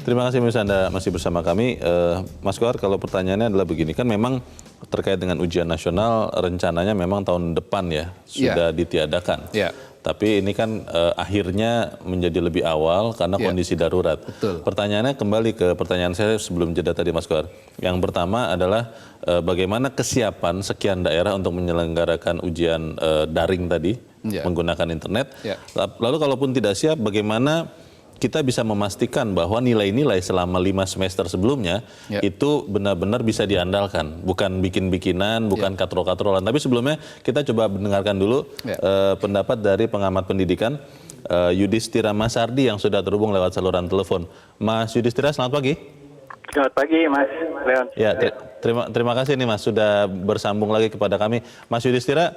Terima kasih Mas Anda masih bersama kami. Mas Kohar, kalau pertanyaannya adalah begini, kan memang terkait dengan ujian nasional rencananya memang tahun depan ya sudah ditiadakan. Tapi ini kan akhirnya menjadi lebih awal karena kondisi darurat. Betul. Pertanyaannya kembali ke pertanyaan saya sebelum jeda tadi Mas Kohar. Yang pertama adalah bagaimana kesiapan sekian daerah untuk menyelenggarakan ujian daring tadi menggunakan internet. Lalu kalaupun tidak siap, bagaimana kita bisa memastikan bahwa nilai-nilai selama 5 semester sebelumnya itu benar-benar bisa diandalkan, bukan bikin-bikinan, bukan katrol-katrolan. Tapi sebelumnya kita coba mendengarkan dulu pendapat dari pengamat pendidikan Yudhistira Masardi yang sudah terhubung lewat saluran telepon. Mas Yudhistira, selamat pagi. Selamat pagi, Mas Leon. Ya, terima kasih nih Mas sudah bersambung lagi kepada kami. Mas Yudhistira,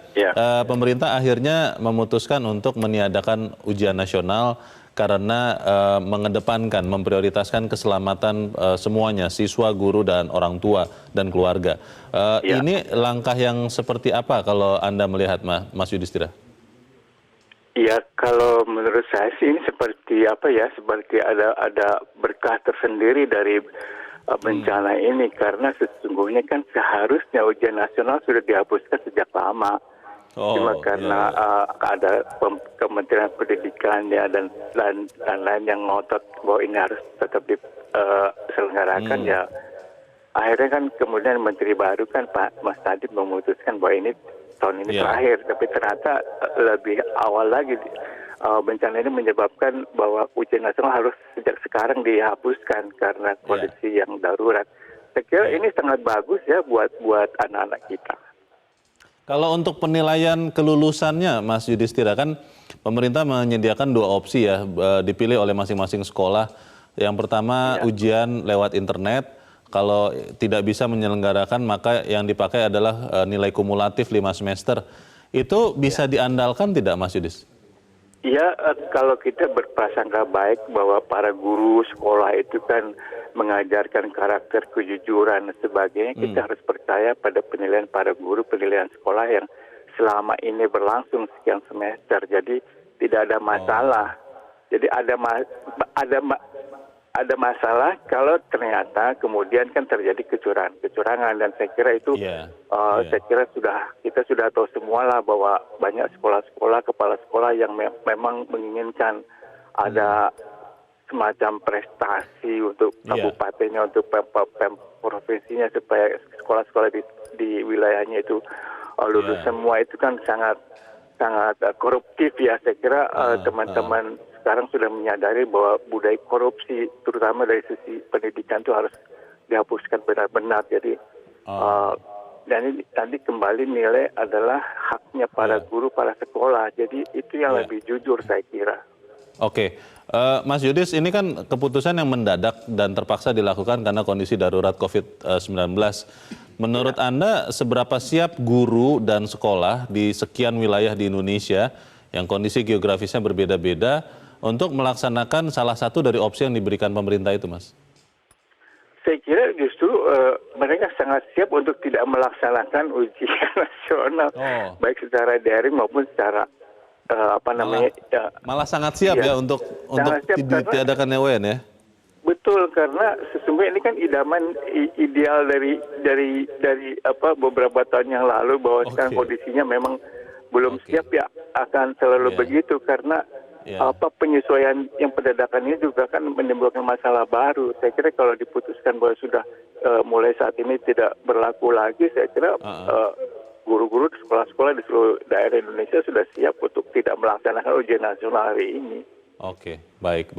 pemerintah akhirnya memutuskan untuk meniadakan ujian nasional karena mengedepankan, memprioritaskan keselamatan semuanya, siswa, guru, dan orang tua, dan keluarga. Ini langkah yang seperti apa kalau Anda melihat, Mas Yudhistira? Ya, kalau menurut saya sih ini seperti apa ya, seperti ada berkah tersendiri dari bencana ini, karena sesungguhnya kan seharusnya ujian nasional sudah dihapuskan sejak lama. Cuma karena ada Kementerian Pendidikan dan lain yang ngotot bahwa ini harus tetap diselenggarakan ya. Akhirnya kan kemudian Menteri baru kan Pak Mas Nadiem memutuskan bahwa ini tahun ini terakhir, tapi ternyata lebih awal lagi bencana ini menyebabkan bahwa ujian nasional harus sejak sekarang dihapuskan karena kondisi yang darurat. Saya kira ini sangat bagus ya buat anak-anak kita. Kalau untuk penilaian kelulusannya, Mas Yudhistira, kan pemerintah menyediakan 2 opsi ya, dipilih oleh masing-masing sekolah. Yang pertama ujian lewat internet, kalau tidak bisa menyelenggarakan maka yang dipakai adalah nilai kumulatif 5 semester. Itu bisa diandalkan tidak, Mas Yudhis? Ya, kalau kita berprasangka baik bahwa para guru sekolah itu kan mengajarkan karakter kejujuran dan sebagainya, kita harus percaya pada penilaian para guru, penilaian sekolah yang selama ini berlangsung sekian semester. Jadi tidak ada masalah. Jadi ada masalah kalau ternyata kemudian kan terjadi kecurangan, dan saya kira itu saya kira kita sudah tahu semua lah bahwa banyak sekolah-sekolah, kepala sekolah yang memang menginginkan ada semacam prestasi untuk kabupatennya, untuk provinsinya, supaya sekolah-sekolah di wilayahnya itu lulus semua. Itu kan sangat koruptif ya. Saya kira teman-teman sekarang sudah menyadari bahwa budaya korupsi terutama dari sisi pendidikan itu harus dihapuskan benar-benar. Jadi dan ini nanti kembali nilai adalah haknya para guru, para sekolah. Jadi itu yang lebih jujur saya kira. Oke, Mas Yudhis, ini kan keputusan yang mendadak dan terpaksa dilakukan karena kondisi darurat COVID-19. Menurut Anda, seberapa siap guru dan sekolah di sekian wilayah di Indonesia yang kondisi geografisnya berbeda-beda untuk melaksanakan salah satu dari opsi yang diberikan pemerintah itu, Mas? Saya kira justru mereka sangat siap untuk tidak melaksanakan ujian nasional, baik secara daring maupun secara malah sangat siap ya untuk ditiadakan UN ya. Betul, karena sesungguhnya ini kan idaman ideal dari beberapa tahun yang lalu, bahwa sekarang kondisinya memang belum siap ya, akan selalu begitu karena penyesuaian yang pendadakan ini juga kan menimbulkan masalah baru. Saya kira kalau diputuskan bahwa sudah mulai saat ini tidak berlaku lagi, saya kira guru-guru di sekolah-sekolah di seluruh daerah Indonesia sudah siap untuk tidak melaksanakan ujian nasional hari ini. Oke, baik.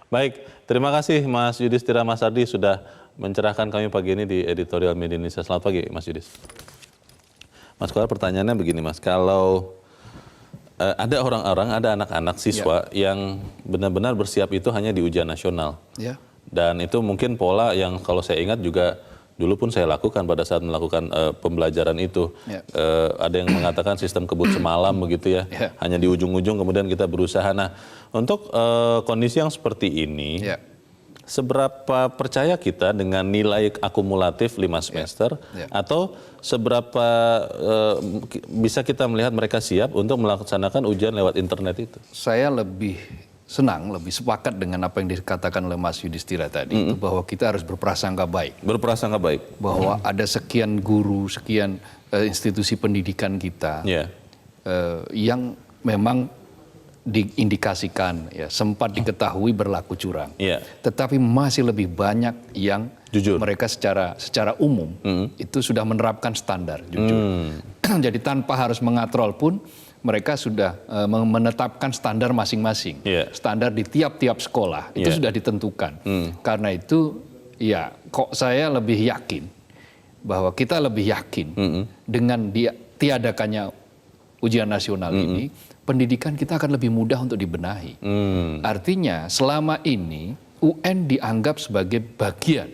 Baik, terima kasih Mas Yudhistira Masardi sudah mencerahkan kami pagi ini di Editorial Media Indonesia. Selamat pagi Mas Yudhis. Mas Kohar, pertanyaannya begini Mas, kalau ada orang-orang, ada anak-anak siswa yang benar-benar bersiap itu hanya di ujian nasional. Dan itu mungkin pola yang kalau saya ingat juga dulu pun saya lakukan pada saat melakukan pembelajaran itu. Ada yang mengatakan sistem kebut semalam begitu ya. Hanya di ujung-ujung kemudian kita berusaha. Nah, untuk kondisi yang seperti ini, seberapa percaya kita dengan nilai akumulatif 5 semester atau seberapa bisa kita melihat mereka siap untuk melaksanakan ujian lewat internet itu? Saya lebih senang, lebih sepakat dengan apa yang dikatakan oleh Mas Yudhistira tadi, itu bahwa kita harus berprasangka baik. Berprasangka baik. Bahwa ada sekian guru, sekian institusi pendidikan kita yang memang diindikasikan, ya, sempat diketahui berlaku curang. Tetapi masih lebih banyak yang jujur. Mereka secara umum itu sudah menerapkan standar jujur. Jadi tanpa harus mengatrol pun mereka sudah menetapkan standar masing-masing. Standar di tiap-tiap sekolah itu sudah ditentukan. Karena itu ya kok saya lebih yakin bahwa kita lebih yakin dengan tiadakannya ujian nasional ini, pendidikan kita akan lebih mudah untuk dibenahi. Artinya selama ini UN dianggap sebagai bagian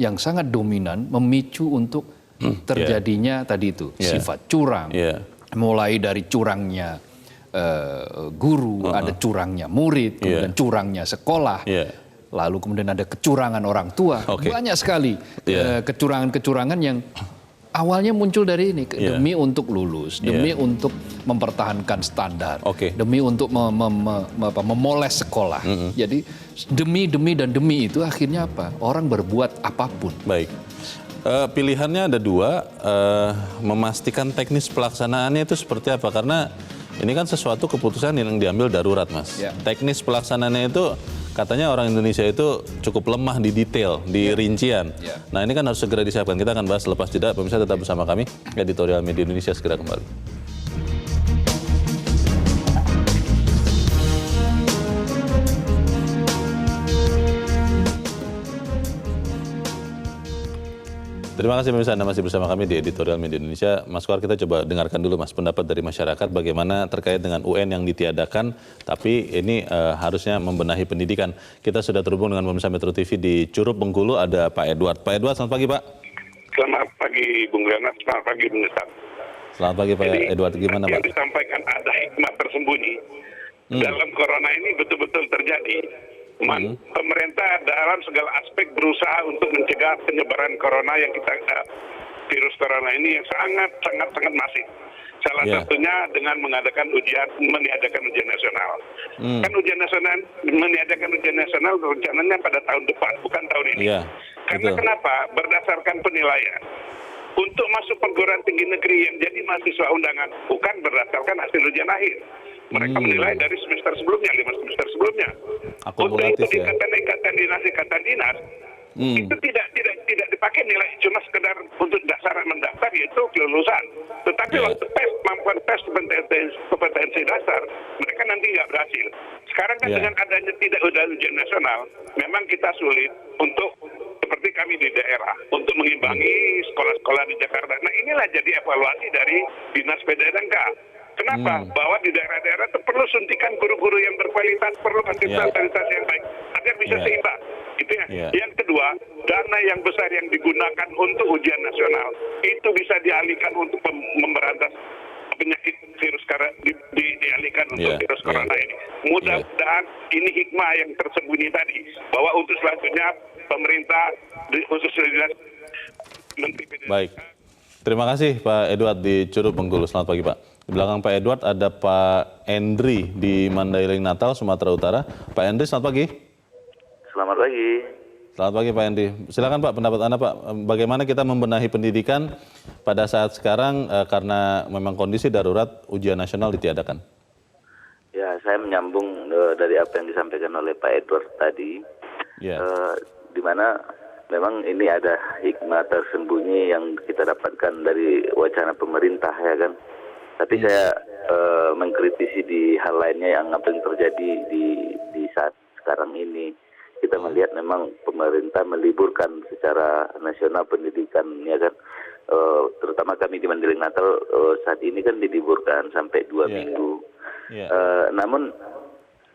yang sangat dominan memicu untuk terjadinya tadi itu sifat curang. Mulai dari curangnya guru, ada curangnya murid, kemudian curangnya sekolah, lalu kemudian ada kecurangan orang tua. Banyak sekali kecurangan-kecurangan yang awalnya muncul dari ini, demi untuk lulus, demi untuk mempertahankan standar, demi untuk memoles sekolah. Jadi demi itu akhirnya apa? Orang berbuat apapun. Baik. Pilihannya ada dua, memastikan teknis pelaksanaannya itu seperti apa, karena ini kan sesuatu keputusan yang diambil darurat, Mas. Teknis pelaksanaannya itu katanya orang Indonesia itu cukup lemah di detail, di rincian. Nah ini kan harus segera disiapkan. Kita akan bahas lepas jeda. Pemirsa tetap bersama kami, Editorial Media Indonesia segera kembali. Terima kasih pemirsa, Anda masih bersama kami di Editorial Media Indonesia. Mas Kohar, kita coba dengarkan dulu Mas pendapat dari masyarakat bagaimana terkait dengan UN yang ditiadakan, tapi ini harusnya membenahi pendidikan. Kita sudah terhubung dengan pemirsa Metro TV di Curup, Bengkulu, ada Pak Edward. Pak Edward, selamat pagi Pak. Selamat pagi Bung Renat, selamat pagi Bung Nesat. Selamat pagi Pak Edward, gimana Pak? Yang disampaikan ada hikmah tersembunyi. Dalam corona ini betul-betul terjadi. Pemerintah dalam segala aspek berusaha untuk mencegah penyebaran corona yang virus corona ini yang sangat masif. Salah satunya dengan meniadakan ujian nasional. Kan meniadakan ujian nasional rencananya pada tahun depan, bukan tahun ini. Karena kenapa? Berdasarkan penilaian. Untuk masuk perguruan tinggi negeri yang jadi mahasiswa undangan bukan berdasarkan hasil ujian akhir. Mereka menilai dari semester sebelumnya, 5 semester sebelumnya. Untuk itu ikatan dinas itu tidak dipakai nilai cuma sekedar untuk dasar mendaftar, yaitu kelulusan. Tetapi waktu tes kemampuan tes kompetensi dasar mereka nanti nggak berhasil. Sekarang kan dengan adanya tidak ada ujian nasional, memang kita sulit untuk seperti kami di daerah untuk mengimbangi sekolah-sekolah di Jakarta. Nah inilah jadi evaluasi dari Dinas PDNK. Kenapa? Bahwa di daerah-daerah itu perlu suntikan guru-guru yang berkualitas, perlu fasilitas yang baik, agar bisa seimbang. Itu ya. Yang kedua, dana yang besar yang digunakan untuk ujian nasional itu bisa dialihkan untuk memberantas penyakit virus dialihkan untuk virus corona ini. Mudah-mudahan ini hikmah yang tersembunyi tadi, bahwa untuk selanjutnya pemerintah khususnya Menteri PDN. Baik. Terima kasih Pak Edward di Curup, Bengkulu. Selamat pagi Pak. Di belakang Pak Edward ada Pak Endri di Mandailing, Natal, Sumatera Utara. Pak Endri, selamat pagi. Selamat pagi. Selamat pagi Pak Endri. Silakan Pak, pendapat Anda Pak. Bagaimana kita membenahi pendidikan pada saat sekarang karena memang kondisi darurat ujian nasional ditiadakan? Ya, saya menyambung dari apa yang disampaikan oleh Pak Edward tadi. Di mana memang ini ada hikmah tersembunyi yang kita dapatkan dari wacana pemerintah, ya kan. Tapi saya mengkritisi di hal lainnya yang apa yang terjadi di saat sekarang ini. Kita melihat memang pemerintah meliburkan secara nasional pendidikan, ya kan. Terutama kami di Mandailing Natal saat ini kan diliburkan sampai 2 minggu. Namun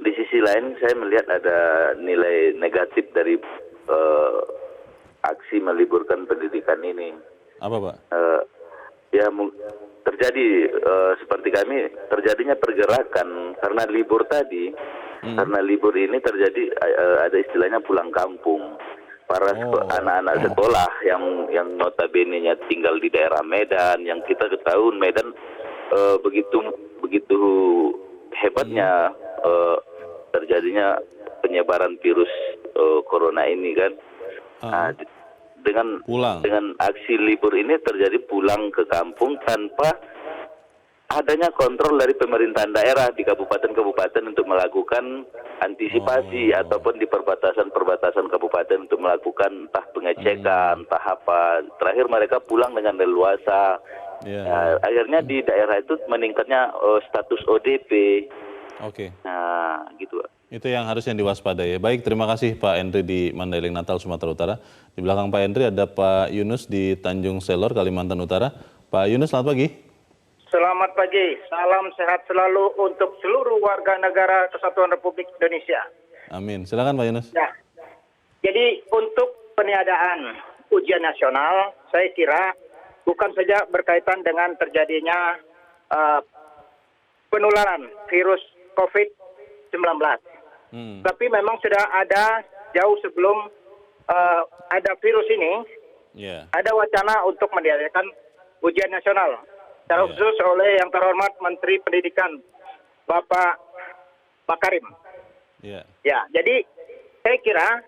di sisi lain saya melihat ada nilai negatif dari aksi meliburkan pendidikan ini. Apa Pak? Terjadi seperti kami, terjadinya pergerakan karena libur tadi. Karena libur ini terjadi ada istilahnya pulang kampung. Para anak-anak sekolah yang notabene-nya tinggal di daerah Medan, yang kita ketahui Medan begitu hebatnya terjadinya penyebaran virus corona ini kan. Nah, dengan aksi libur ini terjadi pulang ke kampung tanpa adanya kontrol dari pemerintahan daerah di kabupaten-kabupaten untuk melakukan antisipasi ataupun di perbatasan-perbatasan kabupaten untuk melakukan entah pengecekan, entah apa. Terakhir mereka pulang dengan leluasa. Akhirnya di daerah itu meningkatnya status ODP. Oke. Nah, gitu. Itu yang harusnya diwaspadai. Baik, terima kasih Pak Henry di Mandailing, Natal, Sumatera Utara. Di belakang Pak Henry ada Pak Yunus di Tanjung Selor, Kalimantan Utara. Pak Yunus, selamat pagi. Selamat pagi, salam sehat selalu untuk seluruh warga negara Kesatuan Republik Indonesia. Amin, silakan Pak Yunus. Ya, jadi untuk peniadaan ujian nasional, saya kira bukan saja berkaitan dengan terjadinya penularan virus COVID-19. Tapi memang sudah ada jauh sebelum ada virus ini, ada wacana untuk meniadakan ujian nasional. Secara khusus oleh yang terhormat Menteri Pendidikan, Bapak Makarim. Ya, jadi saya kira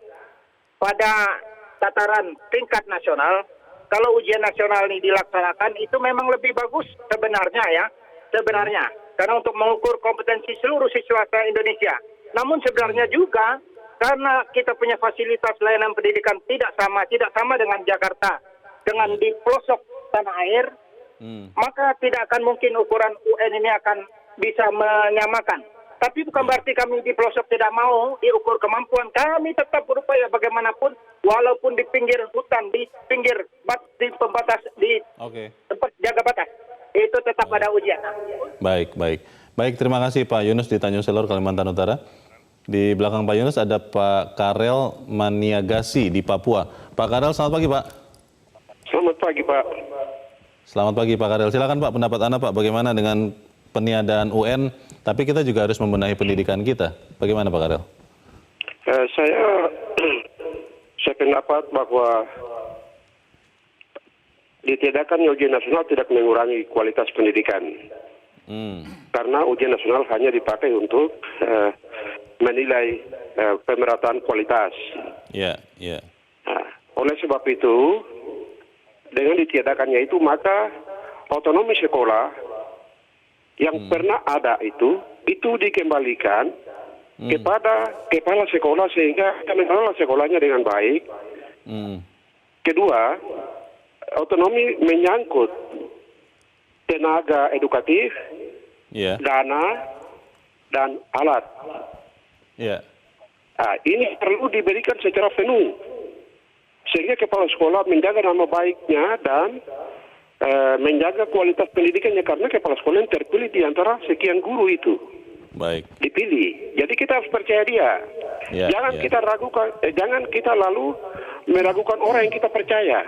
pada tataran tingkat nasional, kalau ujian nasional ini dilaksanakan, itu memang lebih bagus sebenarnya ya. Sebenarnya. Karena untuk mengukur kompetensi seluruh siswa Indonesia. Namun sebenarnya juga karena kita punya fasilitas layanan pendidikan tidak sama dengan Jakarta, dengan di pelosok tanah air, maka tidak akan mungkin ukuran UN ini akan bisa menyamakan. Tapi bukan berarti kami di pelosok tidak mau diukur kemampuan. Kami tetap berupaya bagaimanapun, walaupun di pinggir hutan, di pinggir di pembatas, di tempat jaga batas, itu tetap ada ujian. Baik, terima kasih Pak Yunus di Tanjung Selor, Kalimantan Utara. Di belakang Pak Yunus ada Pak Karel Maniagasi di Papua. Pak Karel, selamat pagi Pak. Selamat pagi Pak. Selamat pagi Pak Karel. Silakan Pak, pendapat Anda Pak, bagaimana dengan peniadaan UN, tapi kita juga harus membenahi pendidikan kita. Bagaimana Pak Karel? Saya pendapat bahwa ditiadakan ujian nasional tidak mengurangi kualitas pendidikan. Karena ujian nasional hanya dipakai untuk menilai pemerataan kualitas. Nah, oleh sebab itu, dengan ditiadakannya itu, maka otonomi sekolah yang pernah ada itu dikembalikan kepada kepala sekolah sehingga mengelola sekolahnya dengan baik. Kedua, otonomi menyangkut tenaga edukatif, dana, dan alat. Nah, ini perlu diberikan secara penuh sehingga kepala sekolah menjaga nama baiknya dan menjaga kualitas pendidikannya, karena kepala sekolah yang terpilih di antara sekian guru itu dipilih. Jadi kita harus percaya dia. Jangan kita ragukan, jangan kita lalu meragukan orang yang kita percaya.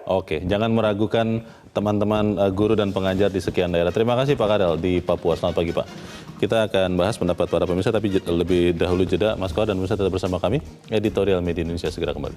Oke, jangan meragukan teman-teman guru dan pengajar di sekian daerah. Terima kasih Pak Karel di Papua. Selamat pagi Pak. Kita akan bahas pendapat para pemirsa, tapi lebih dahulu jeda. Mas Koar dan pemirsa tetap bersama kami. Editorial Media Indonesia segera kembali.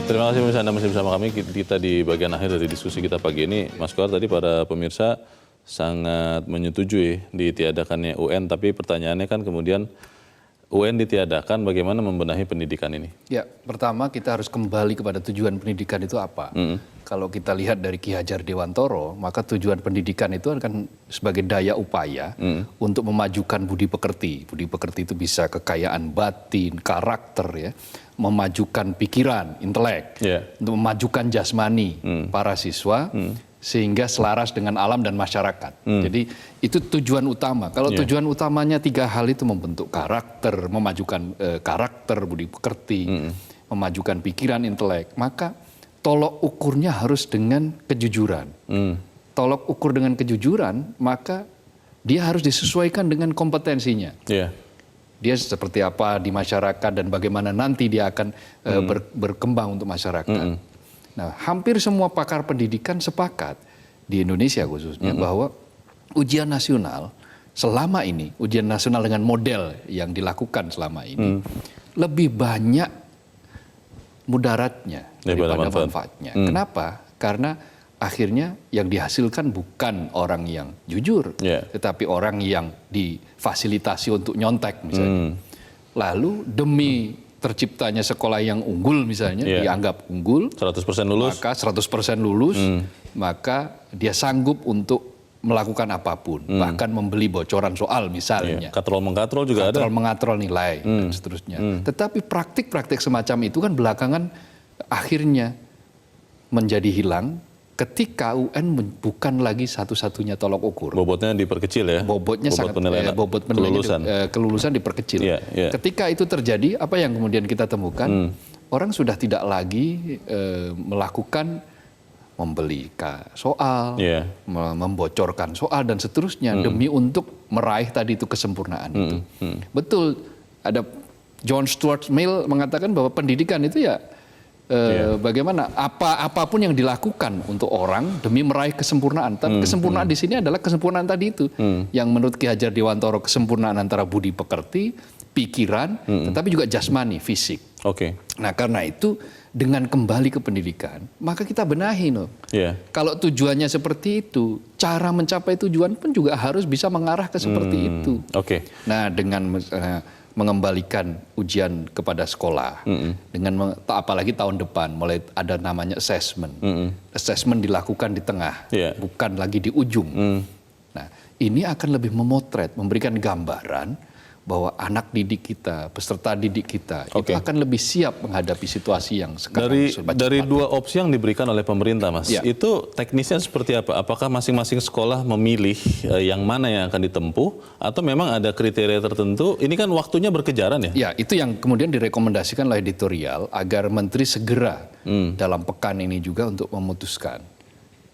Terima kasih pemirsa, Anda masih bersama kami. Kita di bagian akhir dari diskusi kita pagi ini. Mas Koar, tadi para pemirsa sangat menyetujui ditiadakannya UN, tapi pertanyaannya kan kemudian UN ditiadakan, bagaimana membenahi pendidikan ini? Ya, pertama kita harus kembali kepada tujuan pendidikan itu apa. Kalau kita lihat dari Ki Hajar Dewantoro, maka tujuan pendidikan itu akan sebagai daya upaya untuk memajukan budi pekerti. Budi pekerti itu bisa kekayaan batin, karakter, ya, memajukan pikiran, intelek, untuk memajukan jasmani para siswa, sehingga selaras dengan alam dan masyarakat. Jadi itu tujuan utama. Kalau tujuan utamanya 3 hal itu, membentuk karakter, memajukan karakter, budi pekerti, memajukan pikiran, intelek, maka tolok ukurnya harus dengan kejujuran. Tolok ukur dengan kejujuran, maka dia harus disesuaikan dengan kompetensinya. Dia seperti apa di masyarakat dan bagaimana nanti dia akan berkembang untuk masyarakat. Nah, hampir semua pakar pendidikan sepakat di Indonesia khususnya bahwa ujian nasional selama ini, ujian nasional dengan model yang dilakukan selama ini, lebih banyak mudaratnya daripada manfaatnya. Kenapa? Karena akhirnya yang dihasilkan bukan orang yang jujur, tetapi orang yang difasilitasi untuk nyontek misalnya. Lalu demi terciptanya sekolah yang unggul misalnya, dianggap unggul, 100% lulus, maka 100% lulus, maka dia sanggup untuk melakukan apapun, bahkan membeli bocoran soal misalnya. Katrol-mengatrol juga ada. Katrol-mengatrol nilai dan seterusnya. Tetapi praktik-praktik semacam itu kan belakangan akhirnya menjadi hilang ketika UN bukan lagi satu-satunya tolok ukur. Bobotnya diperkecil ya. Bobot penilaian kelulusan diperkecil. Ketika itu terjadi, apa yang kemudian kita temukan? Orang sudah tidak lagi melakukan membeli soal, membocorkan soal dan seterusnya demi untuk meraih tadi itu kesempurnaan itu. Betul, ada John Stuart Mill mengatakan bahwa pendidikan itu ya bagaimana apapun yang dilakukan untuk orang demi meraih kesempurnaan. Tapi kesempurnaan di sini adalah kesempurnaan tadi itu yang menurut Ki Hajar Dewantara kesempurnaan antara budi pekerti, pikiran, tetapi juga jasmani, fisik. Nah karena itu dengan kembali ke pendidikan, maka kita benahi Kalau tujuannya seperti itu, cara mencapai tujuan pun juga harus bisa mengarah ke seperti itu. Nah dengan mengembalikan ujian kepada sekolah, dengan apalagi tahun depan mulai ada namanya assessment. Assessment dilakukan di tengah, bukan lagi di ujung. Nah ini akan lebih memotret, memberikan gambaran bahwa anak didik kita, peserta didik kita itu akan lebih siap menghadapi situasi yang sekarang. Dari dua opsi yang diberikan oleh pemerintah, Mas, itu teknisnya seperti apa? Apakah masing-masing sekolah memilih yang mana yang akan ditempuh, atau memang ada kriteria tertentu? Ini kan waktunya berkejaran ya? Ya, itu yang kemudian direkomendasikan oleh editorial agar Menteri segera dalam pekan ini juga untuk memutuskan.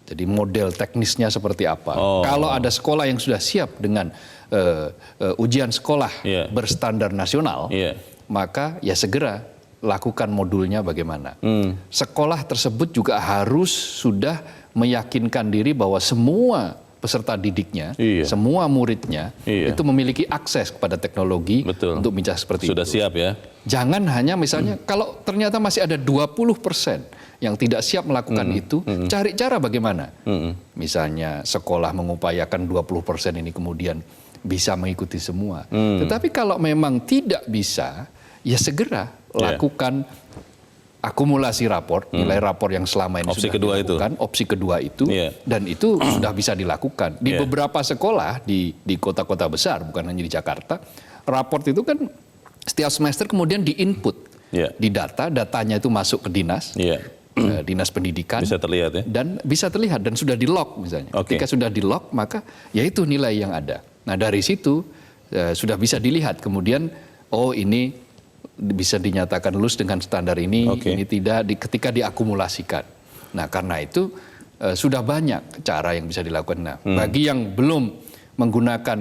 Jadi model teknisnya seperti apa? Kalau ada sekolah yang sudah siap dengan ujian sekolah berstandar nasional, maka ya segera lakukan modulnya bagaimana. Sekolah tersebut juga harus sudah meyakinkan diri bahwa semua peserta didiknya, semua muridnya itu memiliki akses kepada teknologi untuk bicara seperti itu. Sudah siap ya? Jangan hanya misalnya kalau ternyata masih ada 20% yang tidak siap melakukan itu, cari cara bagaimana. Misalnya sekolah mengupayakan 20% ini kemudian bisa mengikuti semua. Tetapi kalau memang tidak bisa, ya segera lakukan akumulasi rapor, nilai rapor yang selama ini sudah dilakukan, opsi kedua itu, dan itu sudah bisa dilakukan. Di beberapa sekolah di kota-kota besar, bukan hanya di Jakarta, raport itu kan setiap semester kemudian di-input di datanya itu masuk ke dinas, dinas pendidikan, bisa terlihat ya? Dan bisa terlihat dan sudah di-log misalnya. Ketika sudah di-log, maka ya itu nilai yang ada. Nah dari situ sudah bisa dilihat kemudian, oh ini bisa dinyatakan lulus dengan standar ini tidak ketika diakumulasikan. Nah karena itu sudah banyak cara yang bisa dilakukan. Nah bagi yang belum menggunakan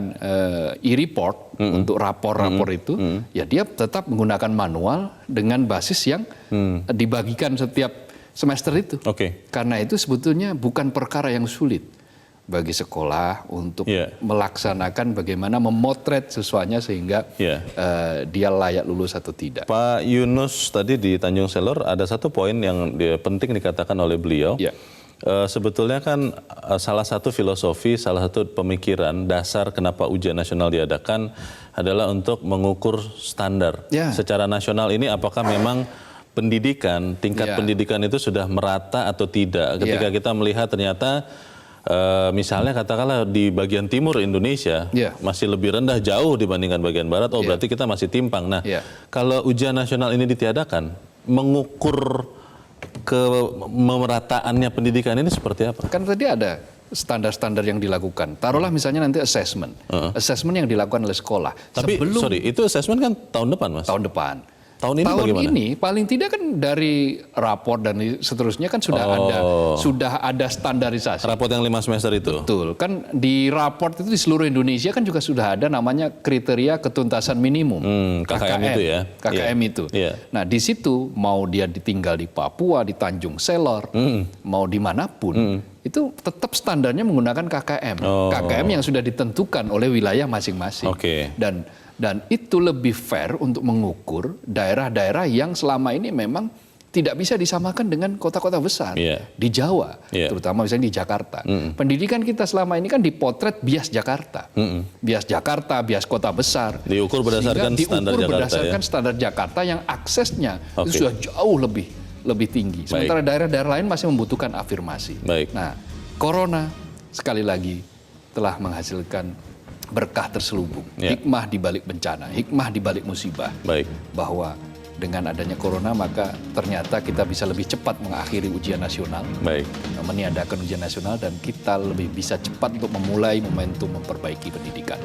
e-report untuk rapor-rapor itu, ya dia tetap menggunakan manual dengan basis yang dibagikan setiap semester itu. Karena itu sebetulnya bukan perkara yang sulit bagi sekolah untuk melaksanakan bagaimana memotret siswanya sehingga dia layak lulus atau tidak. Pak Yunus tadi di Tanjung Selor ada satu poin yang penting dikatakan oleh beliau. Sebetulnya kan salah satu filosofi, salah satu pemikiran dasar kenapa ujian nasional diadakan adalah untuk mengukur standar secara nasional ini apakah memang pendidikan, tingkat pendidikan itu sudah merata atau tidak. Ketika kita melihat ternyata misalnya katakanlah di bagian timur Indonesia masih lebih rendah jauh dibandingkan bagian barat, berarti kita masih timpang. Nah, kalau ujian nasional ini ditiadakan, mengukur kemerataannya pendidikan ini seperti apa? Kan tadi ada standar-standar yang dilakukan. Taruhlah misalnya nanti assessment. Assessment yang dilakukan oleh sekolah. Tapi itu assessment kan tahun depan, Mas? Tahun depan. Tahun ini bagaimana? Ini paling tidak kan dari rapor dan seterusnya kan sudah ada standarisasi. Raport yang 5 semester itu? Betul. Kan di raport itu di seluruh Indonesia kan juga sudah ada namanya kriteria ketuntasan minimum. KKM itu ya? KKM itu. Nah di situ mau dia ditinggal di Papua, di Tanjung Selor, mau dimanapun, itu tetap standarnya menggunakan KKM. KKM yang sudah ditentukan oleh wilayah masing-masing. Dan itu lebih fair untuk mengukur daerah-daerah yang selama ini memang tidak bisa disamakan dengan kota-kota besar di Jawa, terutama misalnya di Jakarta. Pendidikan kita selama ini kan dipotret bias Jakarta, bias kota besar. Diukur berdasarkan standar Jakarta yang aksesnya itu sudah jauh lebih tinggi. Sementara daerah-daerah lain masih membutuhkan afirmasi. Nah, corona sekali lagi telah menghasilkan berkah terselubung, hikmah di balik bencana, hikmah di balik musibah, bahwa dengan adanya corona maka ternyata kita bisa lebih cepat mengakhiri ujian nasional, meniadakan ujian nasional, dan kita lebih bisa cepat untuk memulai momentum memperbaiki pendidikan.